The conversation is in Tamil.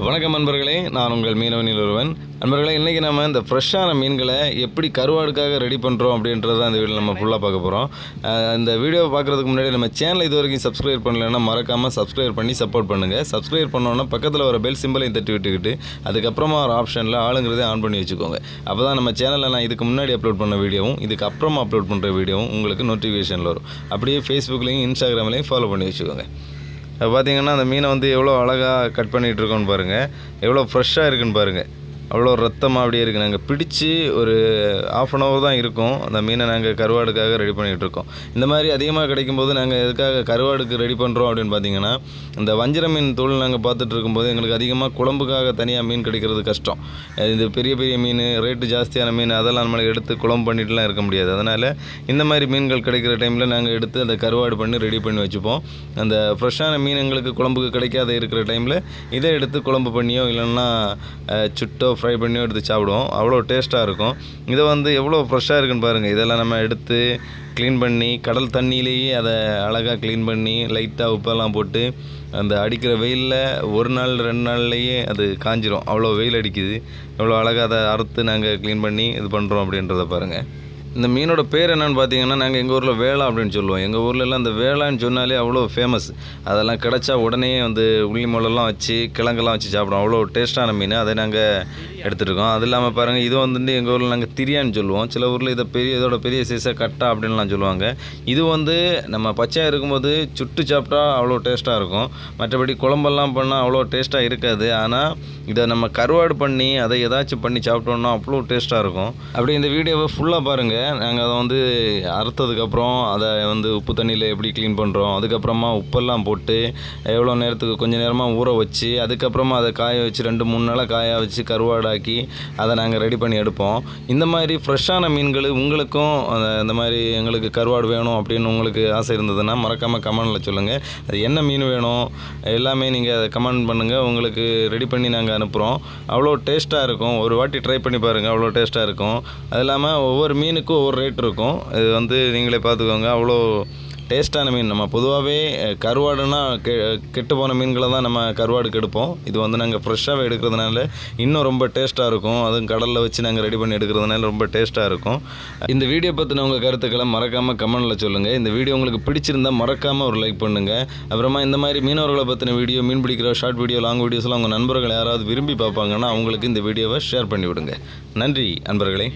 வணக்கம் நண்பர்களே, நான் உங்கள் மீனவனில் ஒருவன். நண்பர்களே, இன்றைக்கி நம்ம இந்த ஃப்ரெஷ்ஷான மீன்களை எப்படி கருவாடுக்காக ரெடி பண்ணுறோம் அப்படின்றத இந்த வீடியோ நம்ம ஃபுல்லாக பார்க்க போகிறோம். இந்த வீடியோவை பார்க்குறதுக்கு முன்னாடி நம்ம சேனலை இது வரைக்கும் சப்ஸ்கிரைப் பண்ணலைன்னா மறக்காமல் சப்ஸ்கிரைப் பண்ணி சப்போர்ட் பண்ணுங்கள். சப்ஸ்கிரைப் பண்ணோன்னா பக்கத்தில் வர பெல் சிம்பிளையும் தட்டி விட்டுக்கிட்டு அதுக்கப்புறமா ஒரு ஆப்ஷனில் ஆளுங்கிறதே ஆன் பண்ணி வச்சுக்கோங்க. அப்போ தான் நம்ம சேனலில் நான் இதுக்கு முன்னாடி அப்லோட் பண்ண வீடியோவும் இதுக்கு அப்புறமா அப்லோட் பண்ணுற வீடியோவும் உங்களுக்கு நோட்டிஃபிகேஷனில் வரும். அப்படியே ஃபேஸ்புக்லேயும் இன்ஸ்டாகிராம்லேயும் ஃபாலோ பண்ணி வச்சுக்கோங்க. பார்த்திங்கன்னா அந்த மீனை எவ்வளோ அழகாக கட் பண்ணிகிட்ருக்கோன்னு பாருங்கள், எவ்வளோ ஃப்ரெஷ்ஷாக இருக்குன்னு பாருங்கள். அவ்வளோ ரத்தமாக அப்படியே இருக்குது. நாங்கள் பிடிச்சி ஒரு ½ அன் ஹவர் தான் இருக்கும். அந்த மீனை நாங்கள் கருவாடுக்காக ரெடி பண்ணிகிட்ருக்கோம். இந்த மாதிரி அதிகமாக கிடைக்கும்போது நாங்கள் எதுக்காக கருவாடுக்கு ரெடி பண்ணுறோம் அப்படின்னு பார்த்தீங்கன்னா, இந்த வஞ்சிர மீன் தொழில் நாங்கள் பார்த்துட்டு இருக்கும்போது எங்களுக்கு அதிகமாக குழம்புக்காக தனியாக மீன் கிடைக்கிறது கஷ்டம். இது பெரிய பெரிய மீன், ரேட்டு ஜாஸ்தியான மீன், அதெல்லாம் நம்மளுக்கு எடுத்து குழம்பு பண்ணிட்டுலாம் இருக்க முடியாது. அதனால் இந்த மாதிரி மீன்கள் கிடைக்கிற டைமில் நாங்கள் எடுத்து அந்த கருவாடு பண்ணி ரெடி பண்ணி வச்சுப்போம். அந்த ஃப்ரெஷ்ஷான மீன் எங்களுக்கு குழம்புக்கு கிடைக்காத இருக்கிற டைமில் இதை எடுத்து குழம்பு பண்ணியோ இல்லைன்னா சுட்டோ ஃப்ரை பண்ணியோ எடுத்து சாப்பிடுவோம். அவ்வளோ டேஸ்ட்டாக இருக்கும். இதை எவ்வளோ ஃப்ரெஷ்ஷாக இருக்குன்னு பாருங்கள். இதெல்லாம் நம்ம எடுத்து க்ளீன் பண்ணி கடல் தண்ணியிலேயே அதை அழகாக க்ளீன் பண்ணி லைட்டாக உப்பெல்லாம் போட்டு அந்த அடிக்கிற வெயிலில் 1 நாள் 2 நாள்லேயே அது காஞ்சிரும். அவ்வளோ வெயில் அடிக்குது. எவ்வளோ அழகாக அதை அறுத்து நாங்கள் க்ளீன் பண்ணி இது பண்ணுறோம் அப்படின்றத பாருங்கள். இந்த மீனோட பேர் என்னென்னு பார்த்தீங்கன்னா, நாங்கள் எங்கள் ஊரில் வேளா அப்படின்னு சொல்லுவோம். எங்கள் ஊர்லெலாம் அந்த வேளான்னு சொன்னாலே அவ்வளோ ஃபேமஸ். அதெல்லாம் கிடச்சா உடனே உள்ளி முளெல்லாம் வச்சு கிழங்கெல்லாம் வச்சு சாப்பிடுவோம். அவ்வளோ டேஸ்ட்டான மீன். அதை நாங்கள் எடுத்துகிட்ருக்கோம். அது இல்லாமல் பாருங்கள், இது எங்கள் ஊரில் நாங்கள் திரியான்னு சொல்லுவோம். சில ஊரில் இதோட பெரிய சைஸாக கட்டா அப்படின்லாம் சொல்லுவாங்க. இது நம்ம பச்சையாக இருக்கும்போது சுட்டு சாப்பிட்டா அவ்வளோ டேஸ்ட்டாக இருக்கும். மற்றபடி குழம்பெல்லாம் பண்ணால் அவ்வளோ டேஸ்ட்டாக இருக்காது. ஆனால் இதை நம்ம கருவாடு பண்ணி அதை ஏதாச்சும் பண்ணி சாப்பிட்டோன்னா அவ்வளோ டேஸ்ட்டாக இருக்கும். அப்படி இந்த வீடியோவை ஃபுல்லாக பாருங்கள். நாங்கள் அதை அறுத்ததுக்கப்புறம் அதை உப்பு தண்ணியில் எப்படி க்ளீன் பண்ணுறோம், அதுக்கப்புறமா உப்பெல்லாம் போட்டு எவ்வளோ நேரத்துக்கு கொஞ்சம் நேரமாக ஊற வச்சு அதுக்கப்புறமா அதை காய வச்சு 2-3 நாளாக காய வச்சு கருவாடாக்கி அதை நாங்கள் ரெடி பண்ணி எடுப்போம். இந்த மாதிரி ஃப்ரெஷ்ஷான மீன்கள் உங்களுக்கும் இந்த மாதிரி எங்களுக்கு கருவாடு வேணும் அப்படின்னு உங்களுக்கு ஆசை இருந்ததுன்னா மறக்காமல் கமெண்டில் சொல்லுங்கள். அது என்ன மீன் வேணும் எல்லாமே நீங்கள் அதை கமெண்ட் பண்ணுங்கள். உங்களுக்கு ரெடி பண்ணி நாங்கள் அனுப்புகிறோம். அவ்வளோ டேஸ்ட்டாக இருக்கும். ஒரு வாட்டி ட்ரை பண்ணி பாருங்கள், அவ்வளோ டேஸ்ட்டாக இருக்கும். அது இல்லாமல் ஒவ்வொரு மீனுக்கும் ஒவ்வொரு ரேட் இருக்கும். இது நீங்களே பார்த்துக்கோங்க. அவ்வளோ டேஸ்ட்டான மீன். நம்ம பொதுவாகவே கருவாடுனா கெட்டு போன மீன்களை தான் நம்ம கருவாடுக்கு எடுப்போம். இது நாங்கள் ஃப்ரெஷ்ஷாகவே எடுக்கிறதுனால இன்னும் ரொம்ப டேஸ்ட்டாக இருக்கும். அதுவும் கடலில் வச்சு நாங்கள் ரெடி பண்ணி எடுக்கிறதுனால ரொம்ப டேஸ்ட்டாக இருக்கும். இந்த வீடியோ பற்றின உங்கள் கருத்துக்களை மறக்காமல் கமெண்டில் சொல்லுங்கள். இந்த வீடியோ உங்களுக்கு பிடிச்சிருந்தால் மறக்காமல் ஒரு லைக் பண்ணுங்கள். அப்புறமா இந்த மாதிரி மீனவர்களை பற்றின வீடியோ, மீன் பிடிக்கிற ஷார்ட் வீடியோ, லாங் வீடியோஸ்லாம் உங்கள் நண்பர்கள் யாராவது விரும்பி பார்ப்பாங்கன்னா அவங்களுக்கு இந்த வீடியோவை ஷேர் பண்ணி விடுங்க. நன்றி நண்பர்களே.